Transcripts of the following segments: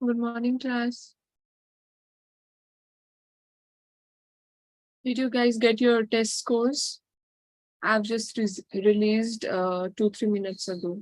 Good morning, class. Did you guys get your test scores? I've just released 2-3 minutes ago.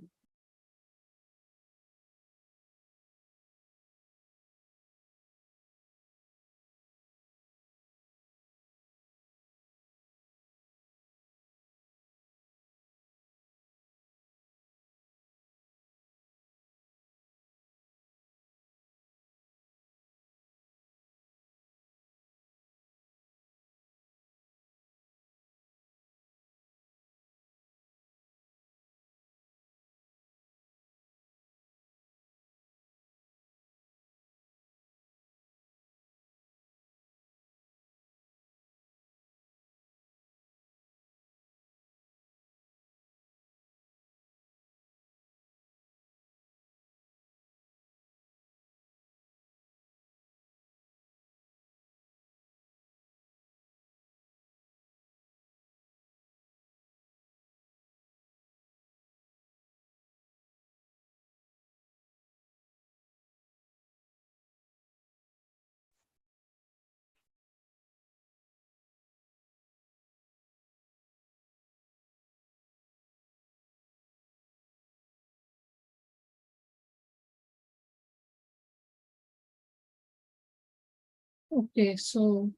Okay, so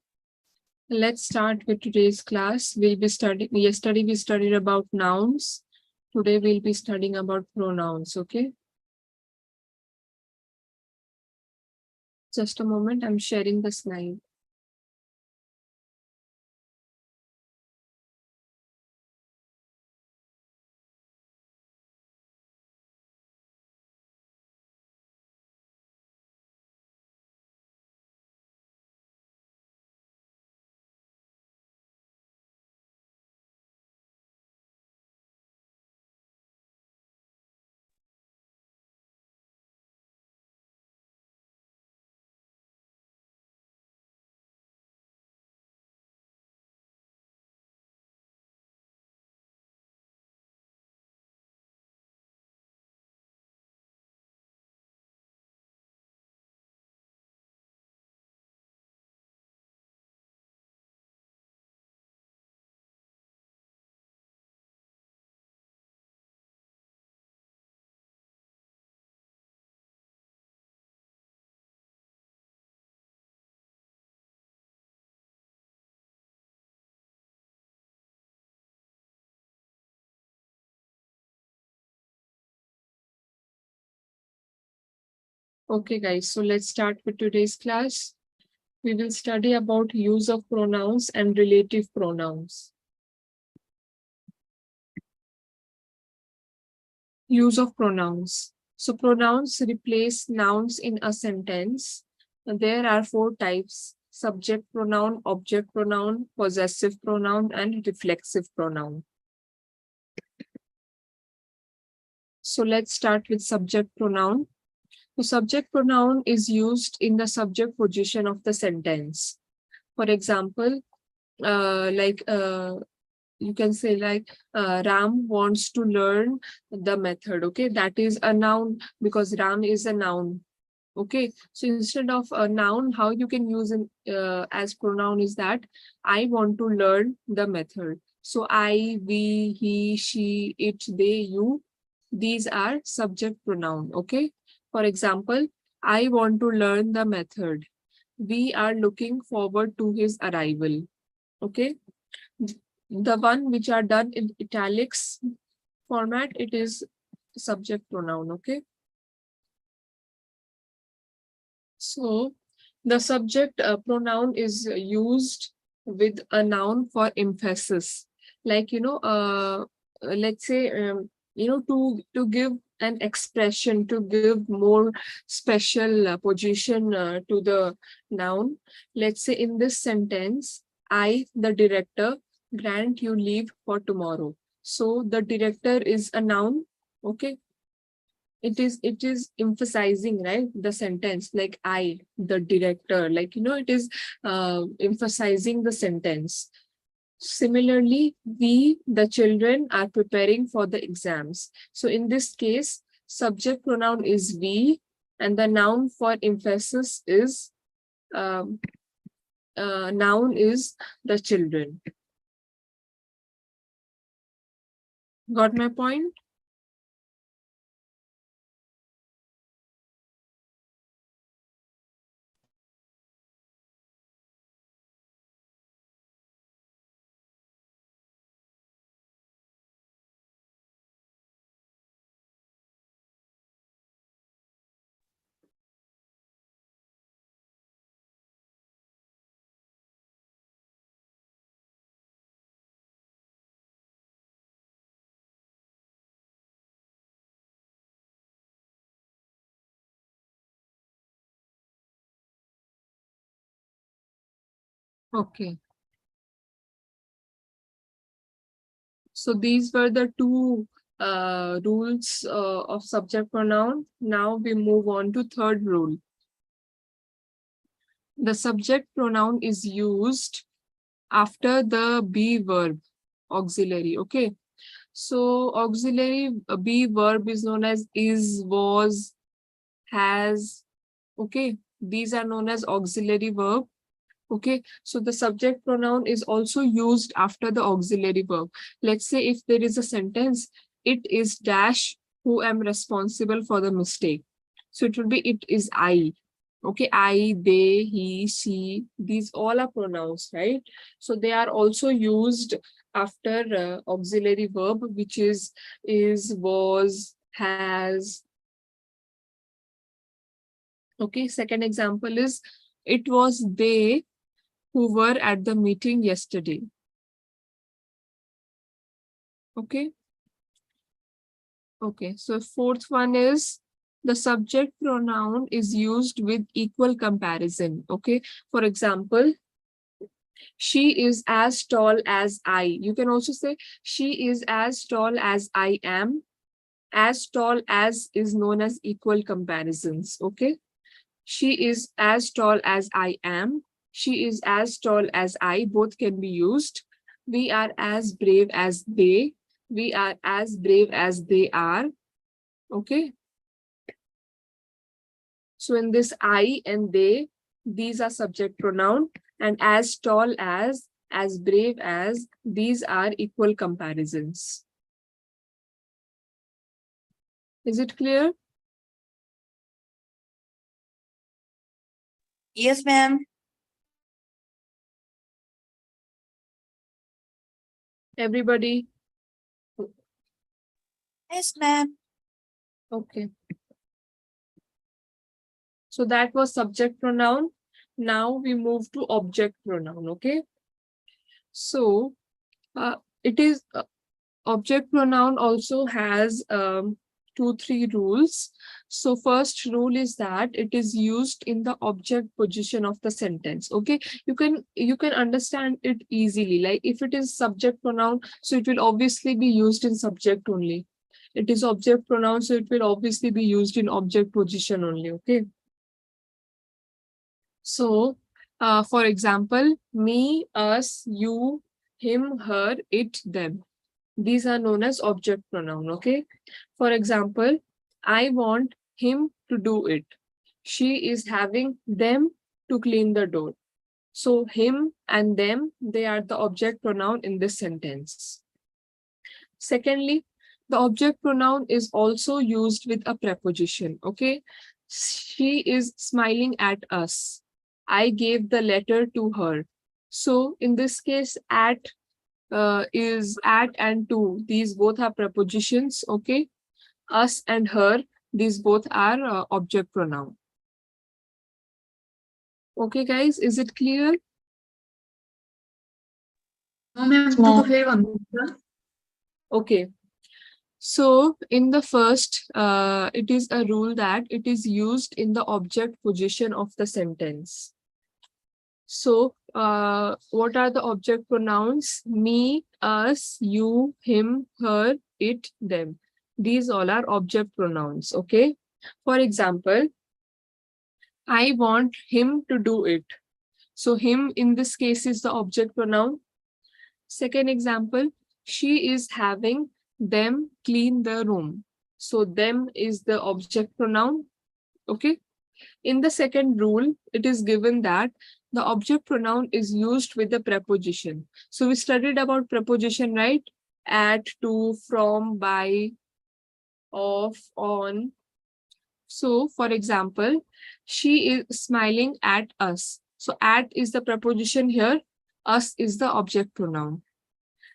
let's start with today's class. We'll be studying, yesterday we studied about nouns. Today we'll be studying about pronouns, okay? Just a moment, I'm sharing the slide. Okay, guys, so let's start with today's class. We will study about use of pronouns and relative pronouns. Use of pronouns. So pronouns replace nouns in a sentence. There are 4 types: subject pronoun, object pronoun, possessive pronoun, and reflexive pronoun. So let's start with subject pronoun. The subject pronoun is used in the subject position of the sentence. For example, you can say Ram wants to learn the method. Okay, that is a noun because Ram is a noun. Okay, so instead of a noun, how you can use as pronoun is that I want to learn the method. So I, we, he, she, it, they, you, these are subject pronoun. Okay, for example, I want to learn the method. We are looking forward to his arrival. Okay, the one which are done in italics format, it is subject pronoun. Okay, so the subject pronoun is used with a noun for emphasis, like let's say to give an expression, to give more special position to the noun. Let's say in this sentence, I, the director, grant you leave for tomorrow. So the director is a noun. Okay, it is emphasizing, right, the sentence, like I, the director, like it is emphasizing the sentence. Similarly, we, the children, are preparing for the exams. So in this case, subject pronoun is we And the noun for emphasis is noun is the children. Got my point? Okay. So these were the two rules of subject pronoun. Now we move on to third rule. The subject pronoun is used after the be verb auxiliary. Okay. So auxiliary be verb is known as is, was, has. Okay. These are known as auxiliary verb. Okay, so the subject pronoun is also used after the auxiliary verb. Let's say if there is a sentence, it is dash who am responsible for the mistake. So it will be it is I. Okay, I, they, he, she, these all are pronouns, right? So they are also used after auxiliary verb, which is, was, has. Okay, second example is it was they who were at the meeting yesterday. Okay. Okay. So fourth one is the subject pronoun is used with equal comparison. Okay. For example, she is as tall as I. You can also say she is as tall as I am. As tall as is known as equal comparisons. Okay. She is as tall as I am. She is as tall as I. Both can be used. We are as brave as they. We are as brave as they are. Okay. So in this I and they, these are subject pronoun, and as tall as brave as, these are equal comparisons. Is it clear? Yes, ma'am. Everybody? Yes, ma'am. Okay. So that was subject pronoun. Now we move to object pronoun. Okay. So it is object pronoun also has 2-3 rules. So first rule is that it is used in the object position of the sentence. Okay, you can understand it easily. Like if it is subject pronoun, so it will obviously be used in subject only. It is object pronoun, so it will obviously be used in object position only. Okay. So for example, me, us, you, him, her, it, them. These are known as object pronoun. Okay. For example, I want him to do it. She is having them to clean the door. So him and them, they are the object pronoun in this sentence. Secondly, the object pronoun is also used with a preposition. Okay. She is smiling at us. I gave the letter to her. So in this case, at is at and to. These both are prepositions. Okay. Us and her, these both are object pronoun. Okay, guys, is it clear? No, ma'am. Okay. So in the first, it is a rule that it is used in the object position of the sentence. So what are the object pronouns? Me, us, you, him, her, it, them. These all are object pronouns. Okay. For example, I want him to do it. So him in this case is the object pronoun. Second example, she is having them clean the room. So them is the object pronoun. Okay. In the second rule, it is given that the object pronoun is used with the preposition. So we studied about preposition, right? At, to, from, by, of, on. So, for example, she is smiling at us. So, at is the preposition here. Us is the object pronoun.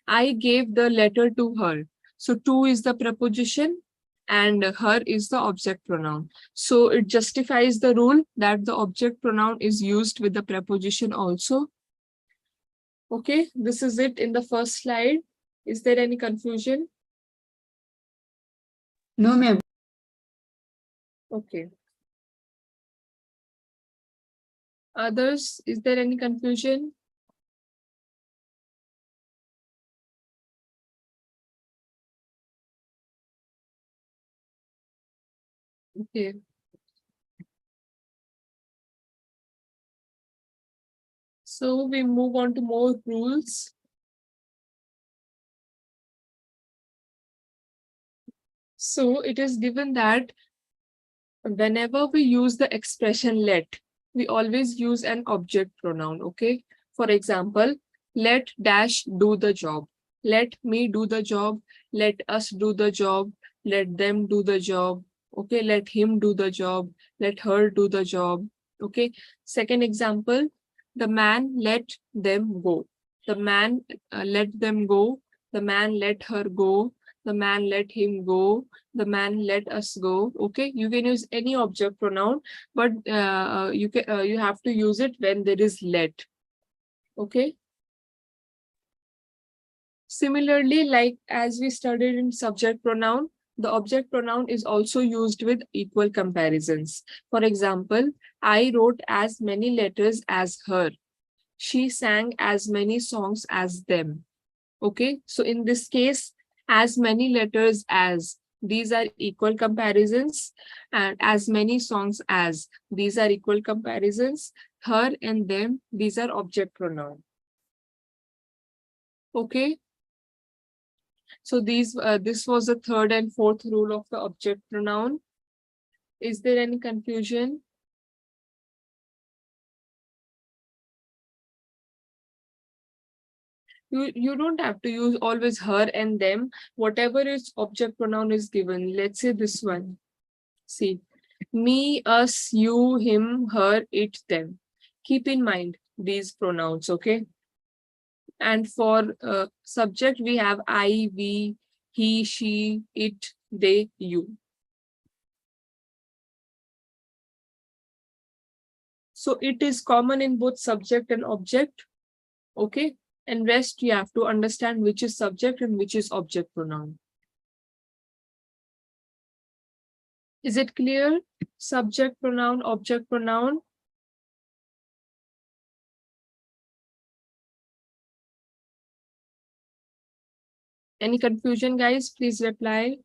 I gave the letter to her. So, to is the preposition and her is the object pronoun. So, it justifies the rule that the object pronoun is used with the preposition also. Okay, this is it in the first slide. Is there any confusion? No, ma'am. Okay. Others, is there any confusion? Okay. So we move on to more rules. So it is given that whenever we use the expression let, we always use an object pronoun, okay? For example, let dash do the job. Let me do the job. Let us do the job. Let them do the job. Okay, let him do the job. Let her do the job. Okay. Second example, the man let them go. The man let them go. The man let her go. The man let him go. The man let us go. Okay, you can use any object pronoun, but you have to use it when there is let. Okay. Similarly, like as we studied in subject pronoun, the object pronoun is also used with equal comparisons. For example, I wrote as many letters as her. She sang as many songs as them. Okay, so in this case, as many letters as, these are equal comparisons, and as many songs as, these are equal comparisons. Her and them, these are object pronoun. Okay, so this was the third and fourth rule of the object pronoun. Is there any confusion? You don't have to use always her and them. Whatever is object pronoun is given. Let's say this one. See, me, us, you, him, her, it, them. Keep in mind these pronouns, okay? And for subject, we have I, we, he, she, it, they, you. So it is common in both subject and object, okay? And rest you have to understand which is subject and which is object pronoun. Is it clear? Subject pronoun, object pronoun. Any confusion, guys? Please reply.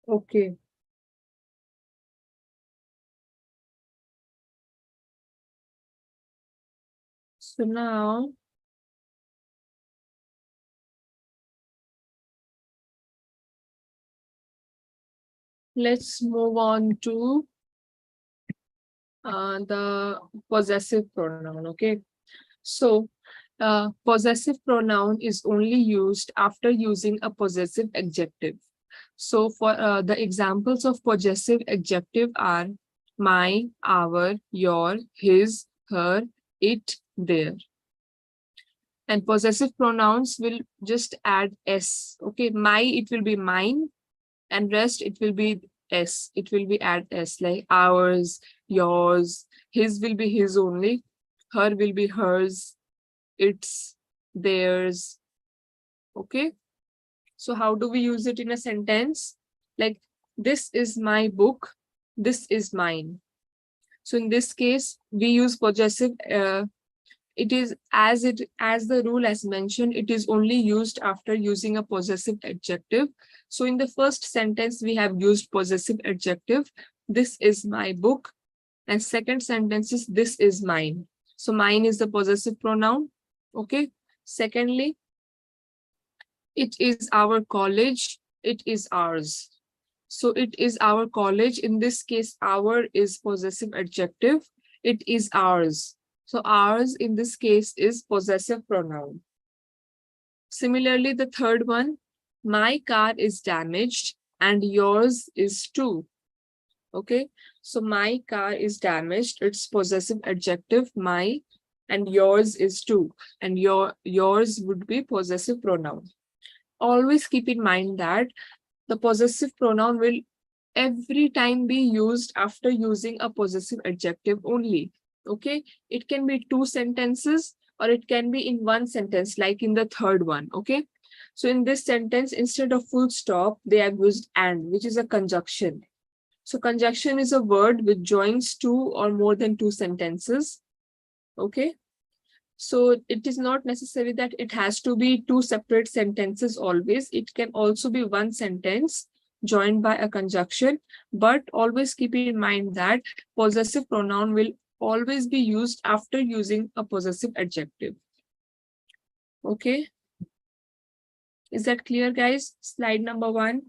Okay. So now let's move on to the possessive pronoun. Okay. So possessive pronoun is only used after using a possessive adjective. So for the examples of possessive adjective are my, our, your, his, her, it, their. And possessive pronouns will just add s. Okay, my, it will be mine, and rest it will be s. It will be add s, like ours, yours. His will be his only. Her will be hers. It's theirs. Okay. So how do we use it in a sentence? Like, this is my book, this is mine. So in this case, we use possessive. It is as the rule as mentioned, it is only used after using a possessive adjective. So in the first sentence, we have used possessive adjective. This is my book. And second sentence is this is mine. So mine is the possessive pronoun. Okay. Secondly, it is our college. It is ours. So it is our college. In this case, our is possessive adjective. It is ours. So ours in this case is possessive pronoun. Similarly, the third one, my car is damaged and yours is too. Okay, so my car is damaged. It's possessive adjective, my, and yours is too. And yours would be possessive pronoun. Always keep in mind that the possessive pronoun will every time be used after using a possessive adjective only. Okay, it can be two sentences or it can be in one sentence, like in the third one. Okay, so in this sentence, instead of full stop, they have used and, which is a conjunction. So conjunction is a word which joins two or more than two sentences. Okay, so it is not necessary that it has to be two separate sentences always. It can also be one sentence joined by a conjunction, but always keep in mind that possessive pronoun will always be used after using a possessive adjective. Okay. Is that clear, guys? Slide number 1.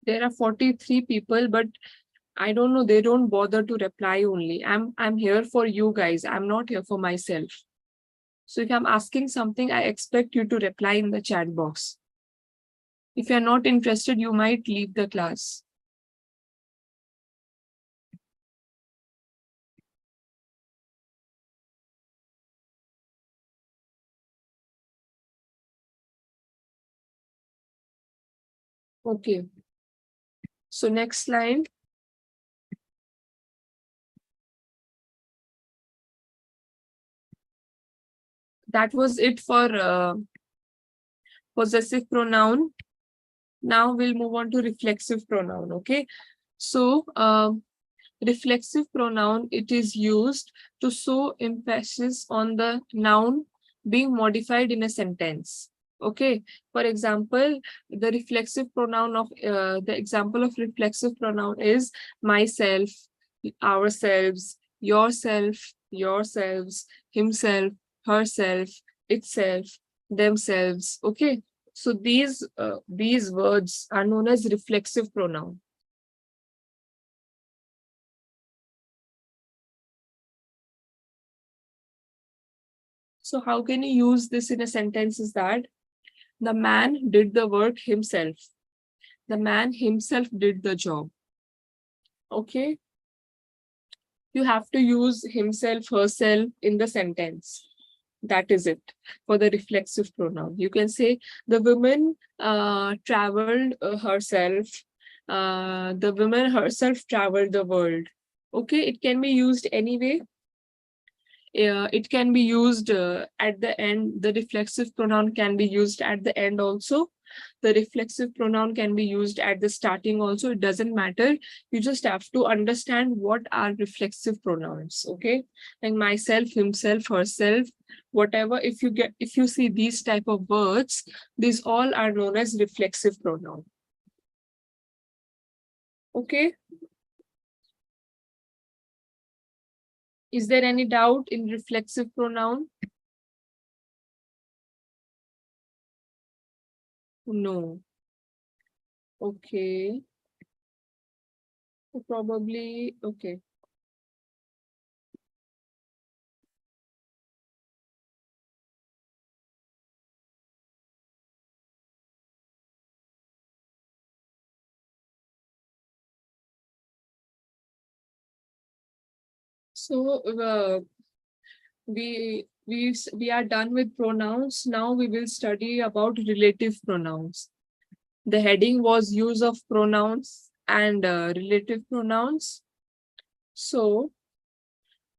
There are 43 people, but I don't know, they don't bother to reply only. I'm here for you guys. I'm not here for myself. So if I'm asking something, I expect you to reply in the chat box. If you're not interested, you might leave the class. Okay. So next slide. That was it for possessive pronoun. Now we'll move on to reflexive pronoun. Okay. So reflexive pronoun, it is used to show emphasis on the noun being modified in a sentence. Okay, for example, the reflexive pronoun of the example of reflexive pronoun is myself, ourselves, yourself, yourselves, himself, herself, itself, themselves. Okay, so these words are known as reflexive pronoun. So how can you use this in a sentence is that the man did the work himself. The man himself did the job. Okay. You have to use himself, herself in the sentence. That is it for the reflexive pronoun. You can say the woman traveled herself. The woman herself traveled the world. Okay. It can be used anyway. It can be used at the end. The reflexive pronoun can be used at the end also. The reflexive pronoun can be used at the starting also. It doesn't matter. You just have to understand what are reflexive pronouns. Okay, like myself, himself, herself, whatever. If you see these type of words, these all are known as reflexive pronoun. Okay. Is there any doubt in reflexive pronoun? No. Okay. Probably, okay. So we we are done with pronouns. Now we will study about relative pronouns. The heading was use of pronouns and relative pronouns. So,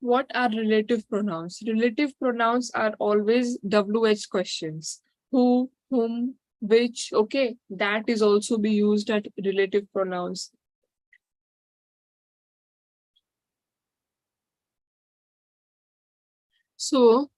what are relative pronouns? Relative pronouns are always WH questions. Who, whom, which, okay, that is also be used at relative pronouns. So,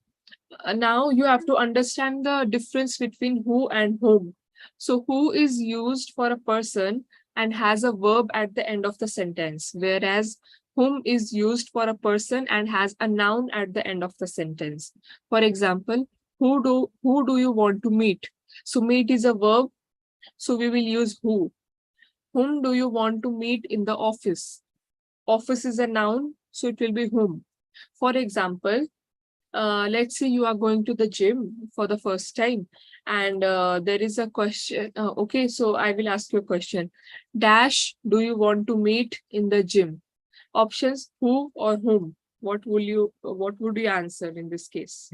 now you have to understand the difference between who and whom. So who is used for a person and has a verb at the end of the sentence, whereas whom is used for a person and has a noun at the end of the sentence. For example, who do you want to meet? So meet is a verb, so we will use who. Whom do you want to meet in the office? Office is a noun, so it will be whom. For example, let's say you are going to the gym for the first time and there is a question. Okay, so I will ask you a question. Dash, do you want to meet in the gym? Options, who or whom? What would you answer in this case?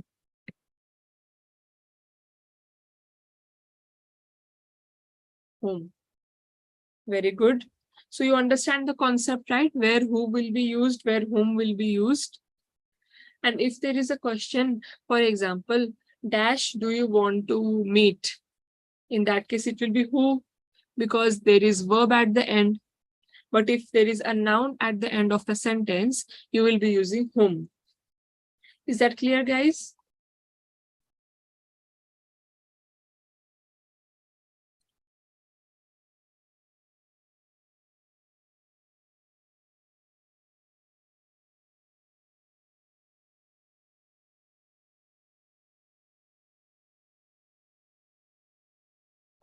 Whom. Very good. So you understand the concept, right? Where who will be used, where whom will be used. And if there is a question, for example, Dash, do you want to meet? In that case, it will be who, because there is verb at the end. But if there is a noun at the end of the sentence, you will be using whom. Is that clear, guys?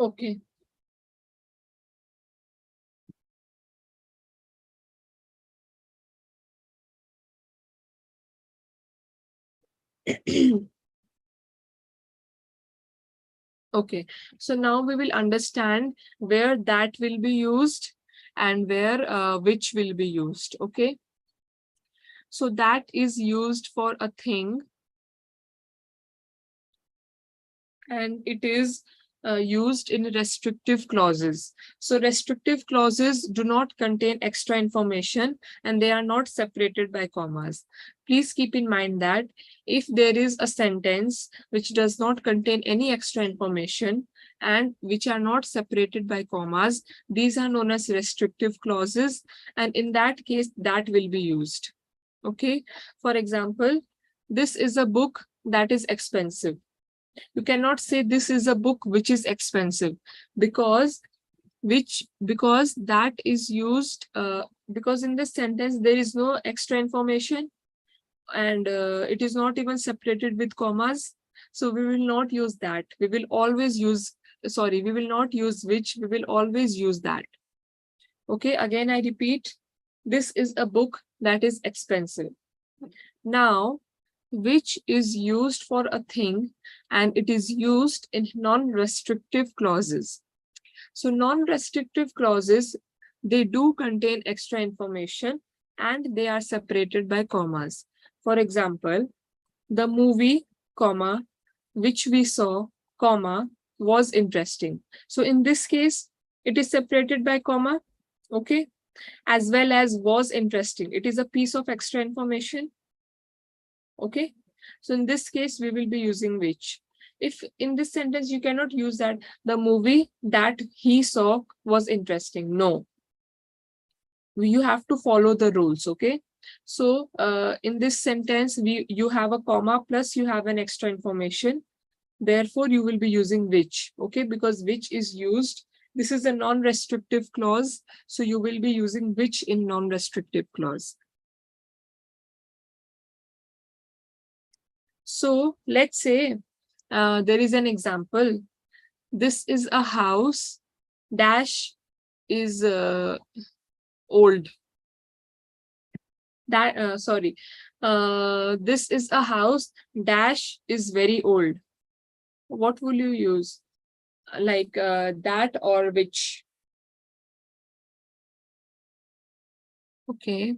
Okay. Okay. So now we will understand where that will be used and where which will be used. Okay. So that is used for a thing, and it is used in restrictive clauses. So restrictive clauses do not contain extra information and they are not separated by commas. Please keep in mind that if there is a sentence which does not contain any extra information and which are not separated by commas, these are known as restrictive clauses, and in that case that will be used. Okay, for example, this is a book that is expensive. You cannot say this is a book which is expensive, because because that is used because in this sentence there is no extra information and it is not even separated with commas, so we will not use that. We will always use, sorry, we will not use which, we will always use that. Okay, again I repeat, this is a book that is expensive. Now, which is used for a thing and it is used in non-restrictive clauses. So non-restrictive clauses, they do contain extra information and they are separated by commas. For example, the movie, comma, which we saw, comma, was interesting. So in this case, it is separated by comma, okay, as well as was interesting. It is a piece of extra information. Okay, so in this case we will be using which. If in this sentence you cannot use that the movie that he saw was interesting, no, you have to follow the rules. Okay, so in this sentence you have a comma plus you have an extra information, therefore you will be using which. Okay, because which is used, this is a non-restrictive clause, so you will be using which in non-restrictive clause. So let's say there is an example. This is a house, dash is old. That sorry, this is a house, dash is very old. What will you use? Like that or which? Okay.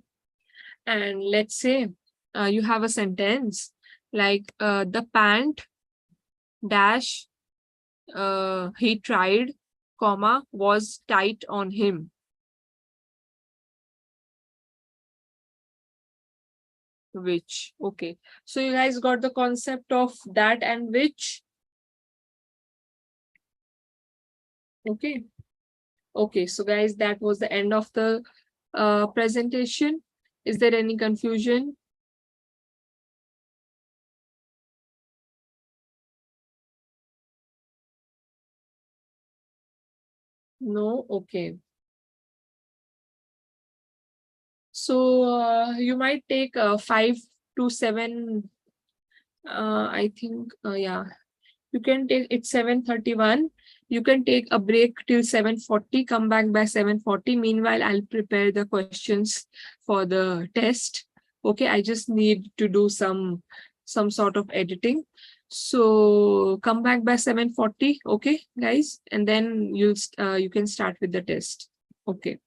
And let's say you have a sentence. like the pant dash he tried, comma, was tight on him. Which, okay. So you guys got the concept of that and which? Okay. Okay, so guys, that was the end of the presentation. Is there any confusion? No? Okay. So you might take 5 to 7, I think, yeah. You can take it's 7:31. You can take a break till 7:40, come back by 7:40. Meanwhile, I'll prepare the questions for the test. Okay, I just need to do some sort of editing. So come back by 7:40, okay, guys, and then you can start with the test. Okay.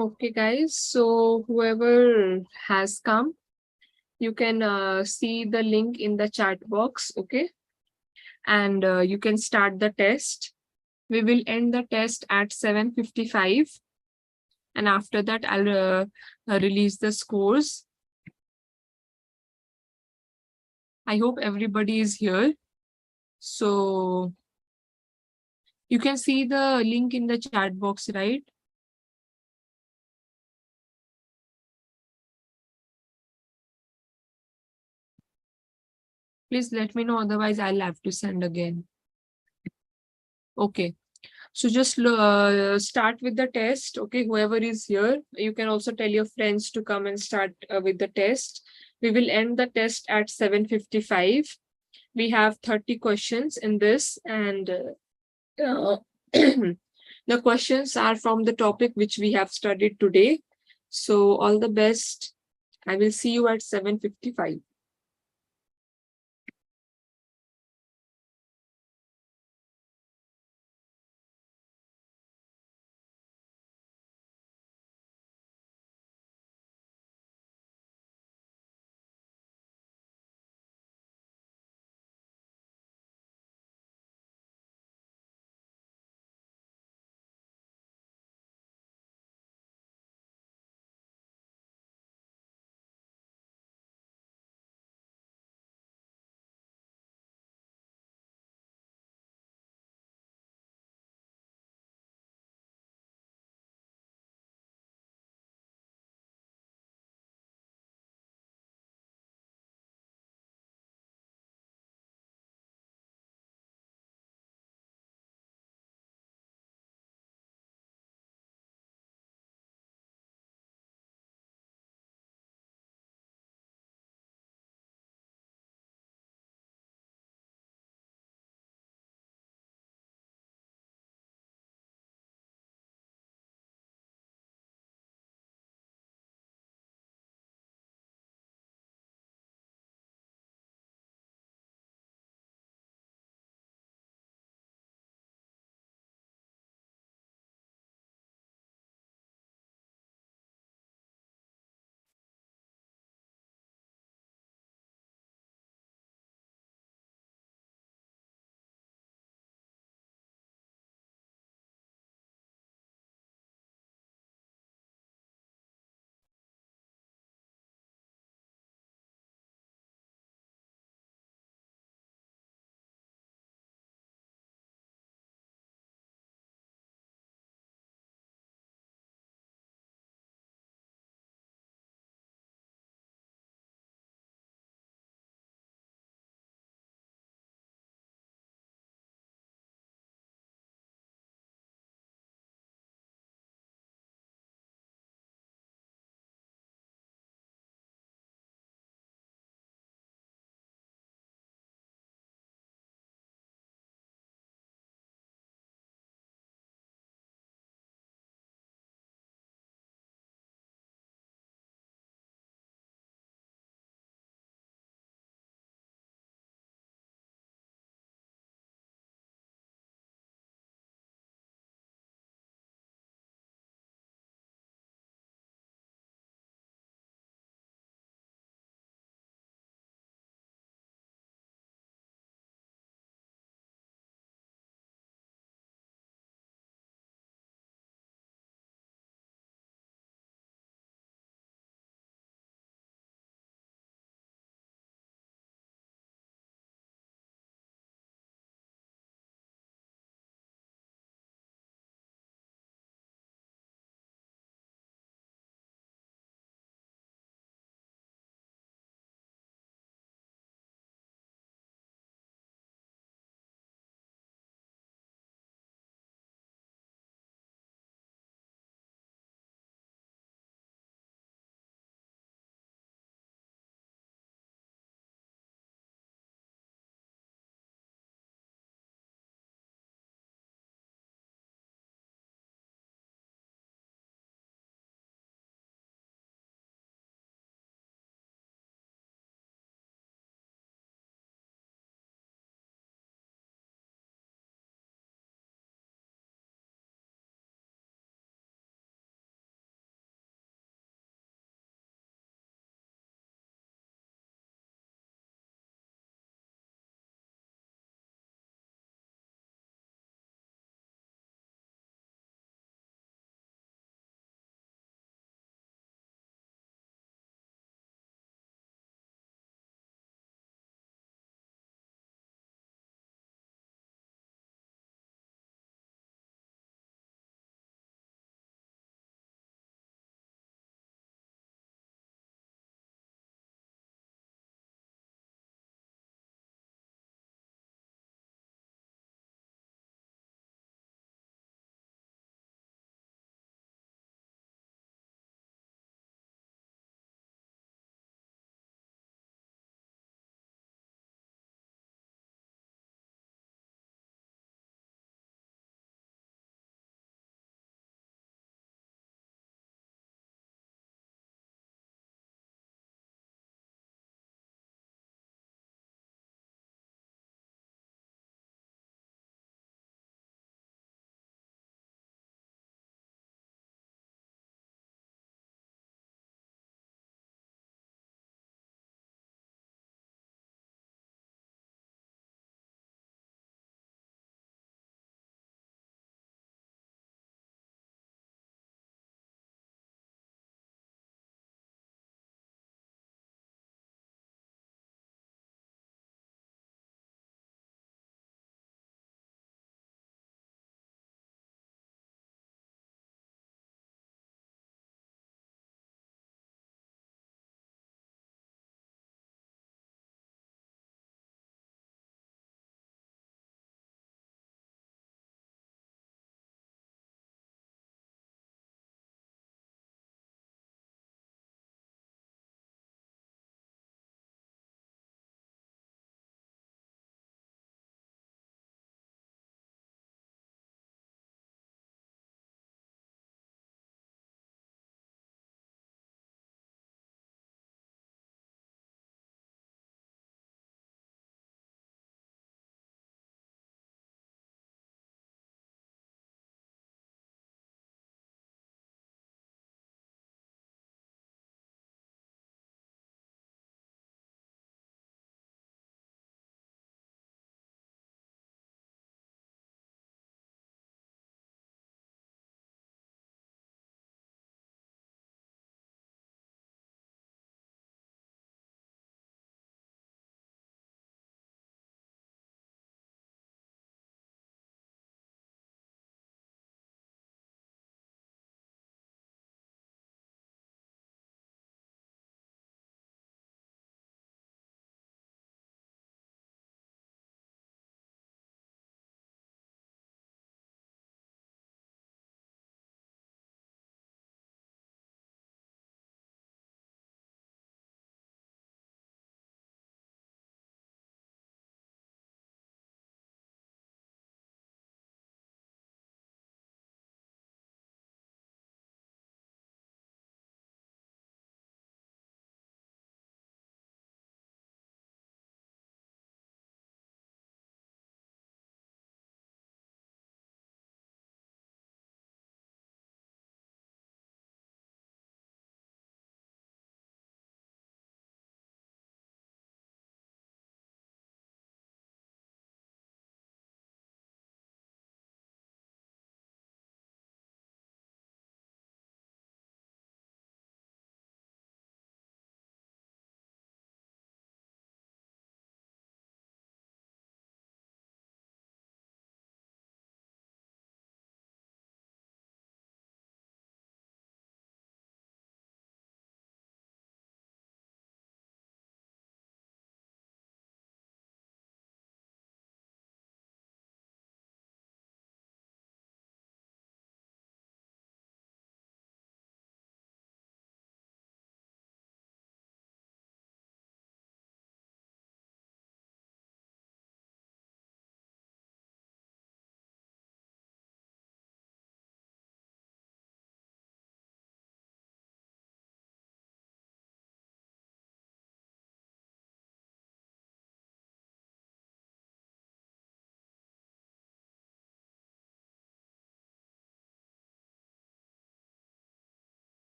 Okay, guys. So whoever has come, you can see the link in the chat box. Okay. And you can start the test. We will end the test at 7:55. And after that, I'll release the scores. I hope everybody is here. So you can see the link in the chat box, right? Please let me know, otherwise I'll have to send again. Okay. So just start with the test. Okay, whoever is here, you can also tell your friends to come and start with the test. We will end the test at 7:55. We have 30 questions in this, and the questions are from the topic which we have studied today. So all the best. I will see you at 7:55.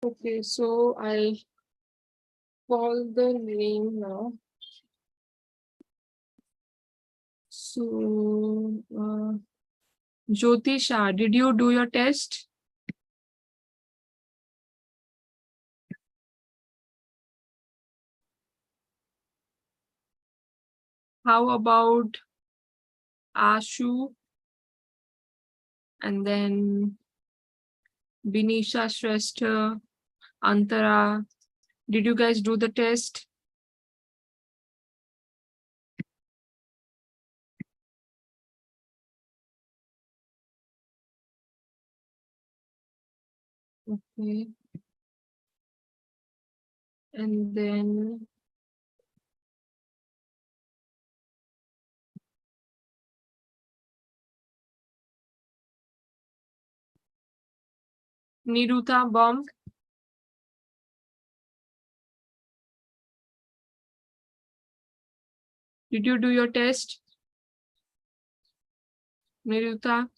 Okay, so I'll call the name now. So, Jyoti Shah, did you do your test? How about Ashu and then Binisha Shrestha, Antara? Did you guys do the test? Okay. And then Niruta Bomb. Did you do your test? Niruta?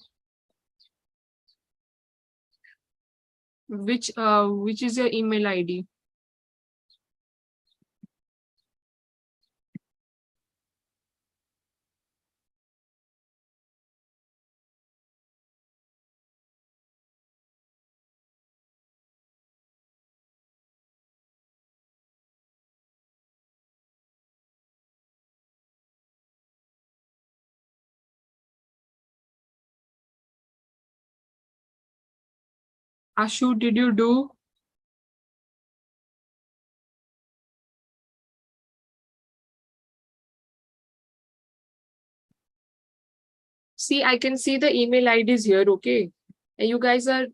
Which is your email ID? Ashu, did you do? See, I can see the email IDs here, okay? And you guys are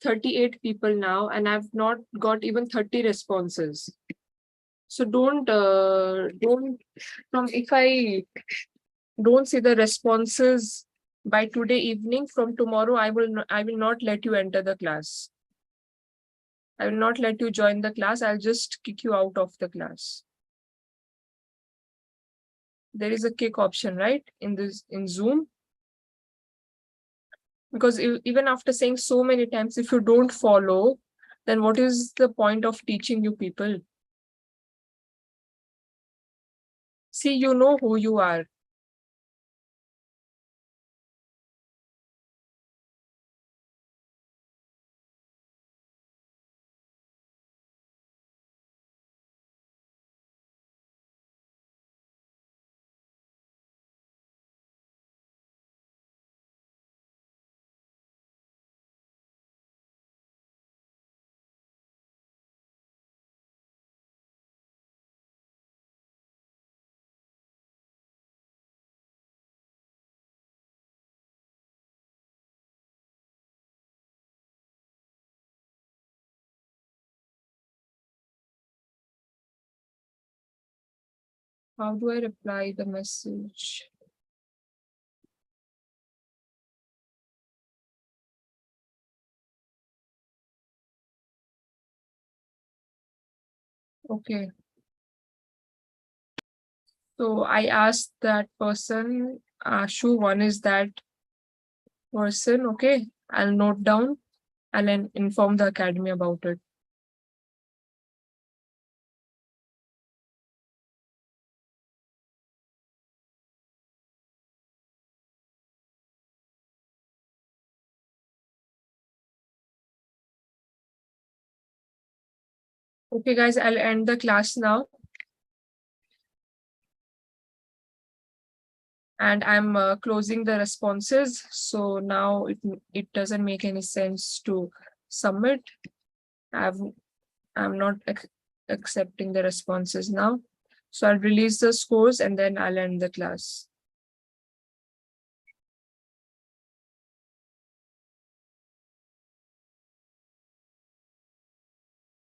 38 people now, and I've not got even 30 responses. So don't from if I don't see the responses by today evening, from tomorrow I will not let you enter the class. I will not let you join the class. I'll just kick you out of the class. There is a kick option, right? In Zoom. Because even after saying so many times, if you don't follow, then what is the point of teaching you people? See, you know who you are. How do I reply the message? Okay. So I asked that person, Ashu, one is that person, okay? I'll note down and then inform the academy about it. Okay, guys, I'll end the class now. And I'm closing the responses. So now it doesn't make any sense to submit. I'm not accepting the responses now. So I'll release the scores and then I'll end the class.